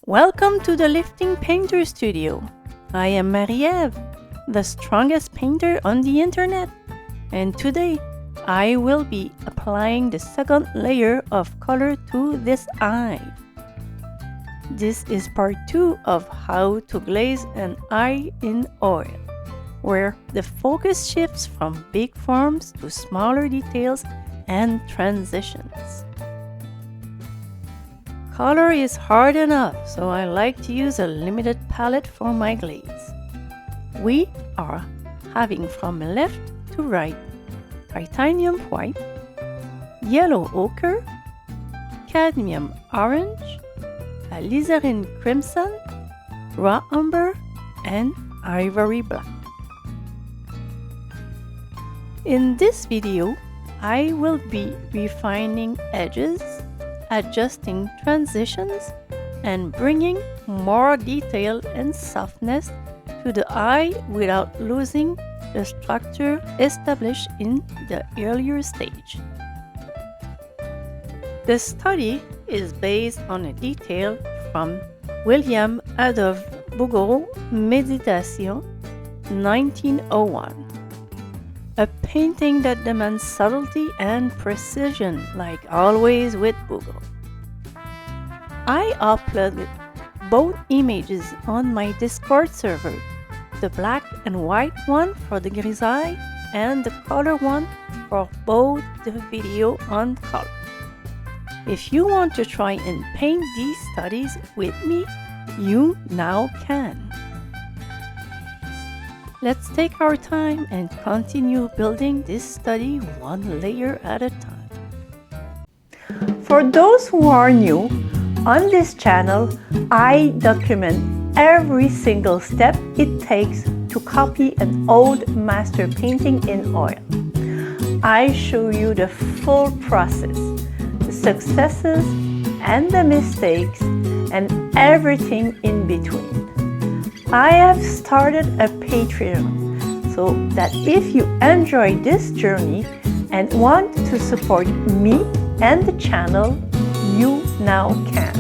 Welcome to the Lifting Painter Studio. I am Marie-Ève, the strongest painter on the internet, and today I will be applying the second layer of color to this eye. This is part 2 of how to glaze an eye in oil, where the focus shifts from big forms to smaller details and transitions. Color is hard enough, so I like to use a limited palette for my glaze. We are having from left to right titanium white, yellow ochre, cadmium orange, alizarin crimson, raw umber, and ivory black. In this video, I will be refining edges, adjusting transitions, and bringing more detail and softness to the eye without losing the structure established in the earlier stage. The study is based on a detail from William-Adolphe Bouguereau Méditation, 1901. A painting that demands subtlety and precision, like always with Bouguereau. I uploaded both images on my Discord server, the black and white one for the grisaille and the color one for both the video on color. If you want to try and paint these studies with me, you now can. Let's take our time and continue building this study one layer at a time. For those who are new, on this channel, I document every single step it takes to copy an old master painting in oil. I show you the full process, the successes and the mistakes, and everything in between. I have started a Patreon so that if you enjoy this journey and want to support me and the channel, you now can.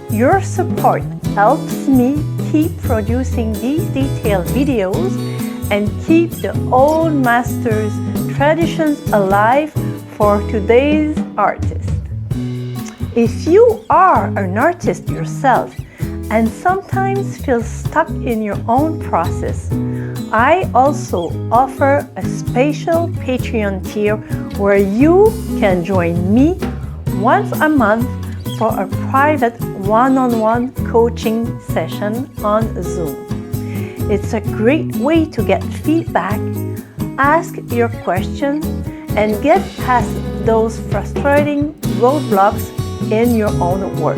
Your support helps me keep producing these detailed videos and keep the old masters' traditions alive for today's artists. If you are an artist yourself and sometimes feel stuck in your own process, I also offer a special Patreon tier where you can join me once a month for a private one-on-one coaching session on Zoom. It's a great way to get feedback, ask your questions, and get past those frustrating roadblocks in your own work.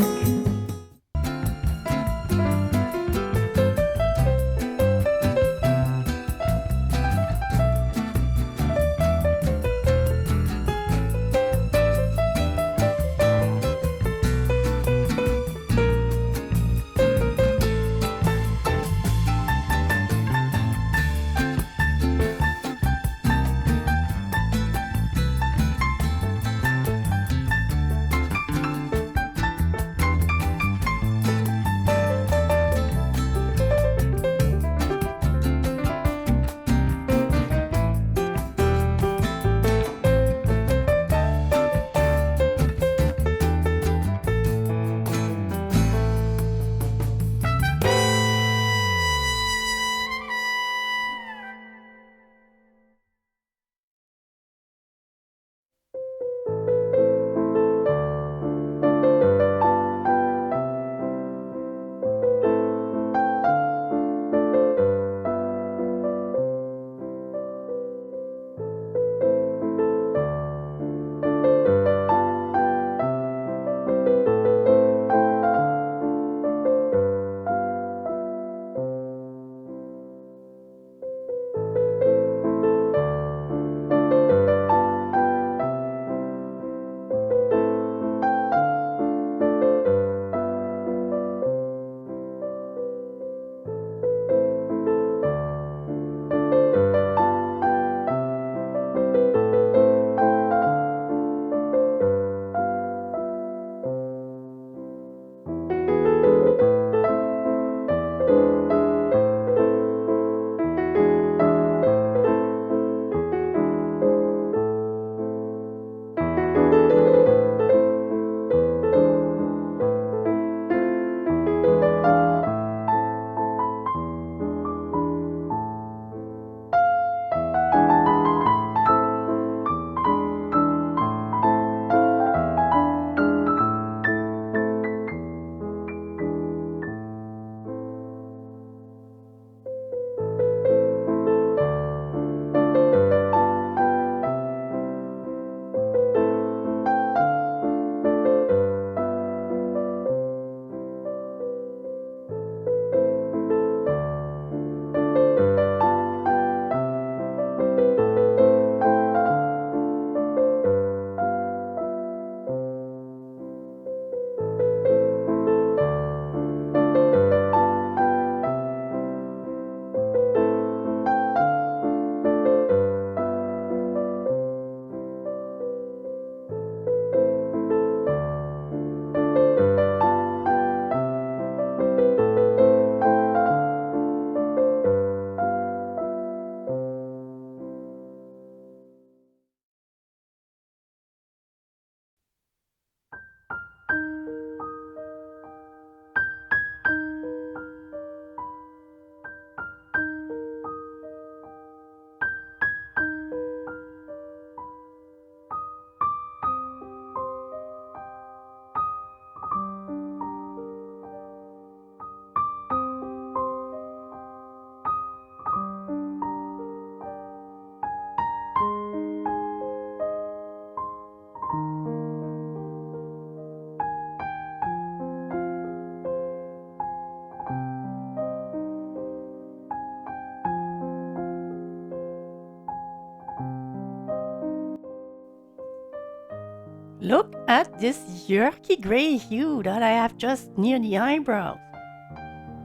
Look at this yucky gray hue that I have just near the eyebrows.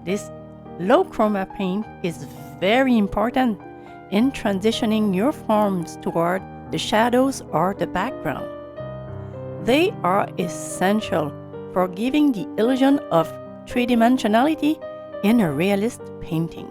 This low chroma paint is very important in transitioning your forms toward the shadows or the background. They are essential for giving the illusion of three-dimensionality in a realist painting.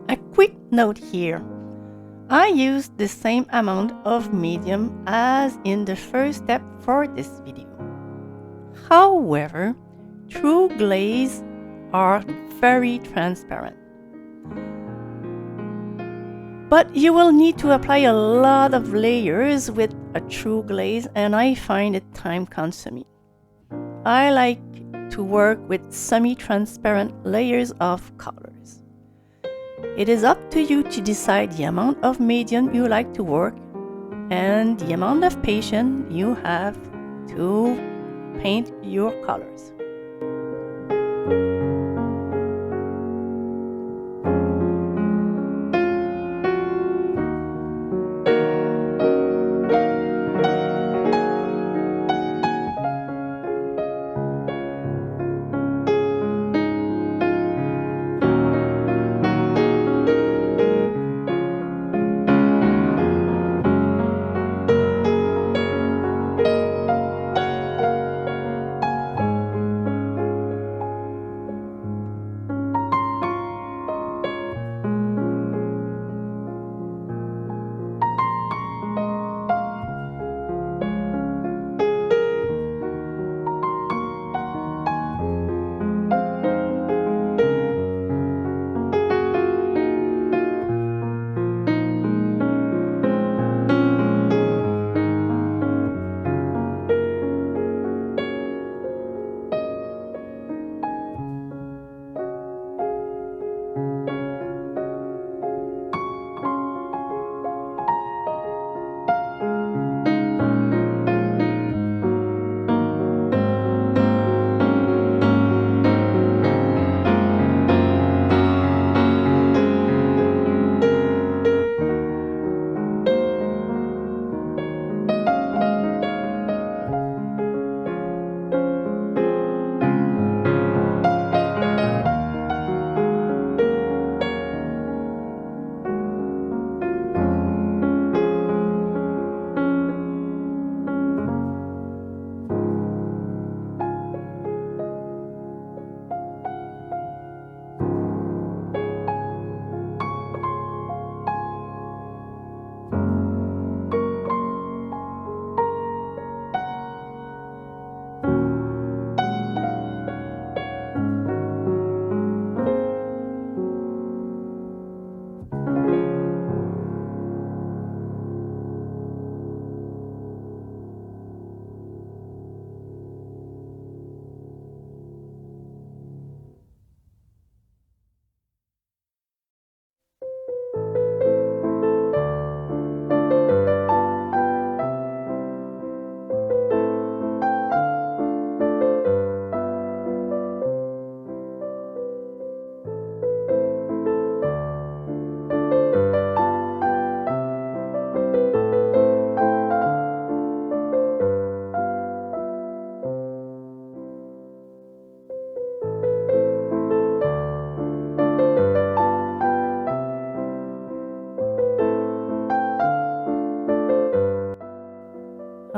A quick note here. I used the same amount of medium as in the first step for this video. However, true glaze are very transparent. But you will need to apply a lot of layers with a true glaze, and I find it time-consuming. I like to work with semi-transparent layers of colors. It is up to you to decide the amount of medium you like to work and the amount of patience you have to paint your colors.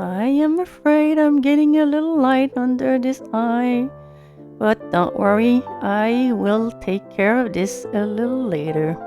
I am afraid I'm getting a little light under this eye. But don't worry, I will take care of this a little later.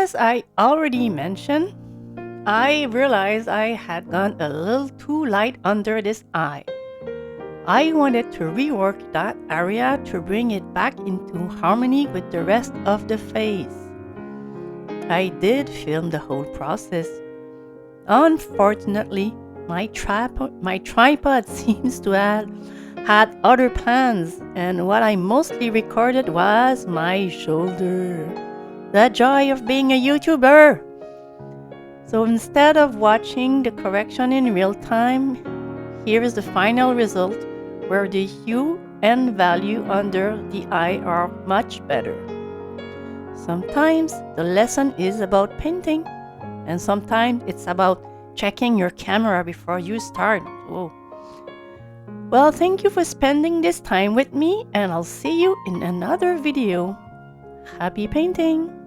As I already mentioned, I realized I had gone a little too light under this eye. I wanted to rework that area to bring it back into harmony with the rest of the face. I did film the whole process. Unfortunately, my tripod seems to have had other plans, and what I mostly recorded was my shoulder. The joy of being a YouTuber! So instead of watching the correction in real time, here is the final result where the hue and value under the eye are much better. Sometimes the lesson is about painting, and sometimes it's about checking your camera before you start. Oh. Well, thank you for spending this time with me, and I'll see you in another video. Happy painting!